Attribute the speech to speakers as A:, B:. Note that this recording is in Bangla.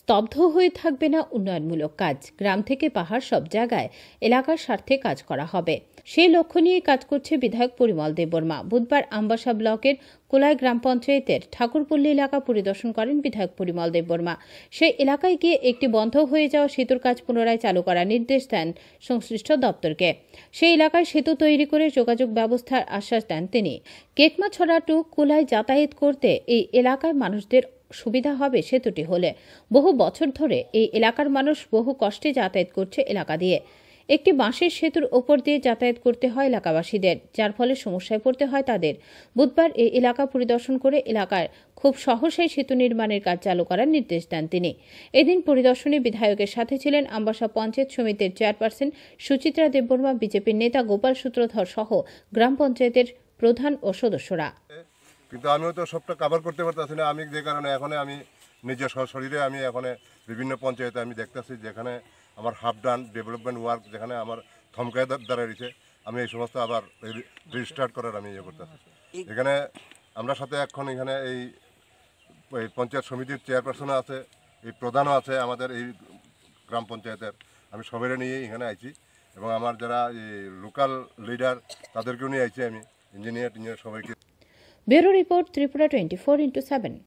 A: স্তব্ধ হয়ে থাকবে না উন্নয়নমূলক কাজ। গ্রাম থেকে পাহাড় সব জায়গায় এলাকার স্বার্থে কাজ করা হবে, সেই লক্ষ্য নিয়ে কাজ করছে বিধায়ক পরিমল দেববর্মা। বুধবার আমবাসা ব্লকের কোলাই গ্রাম পঞ্চায়েতের ঠাকুরপল্লী এলাকা পরিদর্শন করেন বিধায়ক পরিমল দেববর্মা। সেই এলাকায় গিয়ে একটি বন্ধ হয়ে যাওয়া সেতুর কাজ পুনরায় চালু করার নির্দেশ দেন সংশ্লিষ্ট দপ্তরকে। সেই এলাকায় সেতু তৈরি করে যোগাযোগ ব্যবস্থার আশ্বাস দেন তিনি। কেকমাছড়া টু কোলাই যাতায়াত করতে এই এলাকার মানুষদের সুবিধা হবে সেতুটি হলে। বহু বছর ধরে এই এলাকার মানুষ বহু কষ্টে যাতায়াত করছে এলাকা দিয়ে। একটি বাঁশের সেতুর ওপর দিয়ে যাতায়াত করতে হয় এলাকাবাসীদের, যার ফলে সমস্যায় পড়তে হয় তাদের। বুধবার এই এলাকা পরিদর্শন করে এলাকার খুব সহসাই সেতু নির্মাণের কাজ চালু করার নির্দেশ দেন তিনি। এদিন পরিদর্শনে বিধায়কের সাথে ছিলেন আমবাসা পঞ্চায়েত সমিতির চেয়ারপারসন সুচিত্রা দেববর্মা, বিজেপির নেতা গোপাল সূত্রধর সহ গ্রাম পঞ্চায়েতের প্রধান ও সদস্যরা।
B: কিন্তু আমিও তো সবটা কভার করতে পারতেছি না। আমি যে কারণে এখন আমি নিজের শরীরে আমি এখন বিভিন্ন পঞ্চায়েতে আমি দেখতেছি যেখানে আমার হাফ ডান ডেভেলপমেন্ট ওয়ার্ক যেখানে আমার থমকায় দ্বারা রয়েছে, আমি এই সমস্ত আবার রিস্টার্ট করার আমি ইয়ে করতেছি। এখানে আমরা সাথে এখন এখানে এই পঞ্চায়েত সমিতির চেয়ারপারসনও আছে, এই প্রধানও আছে আমাদের এই গ্রাম পঞ্চায়েতের। আমি সবাই নিয়ে এখানে আইছি এবং আমার যারা এই লোকাল লিডার তাদেরকেও নিয়ে আইছি, আমি ইঞ্জিনিয়ার সবাইকে।
A: Bureau report, Tripura 24x7।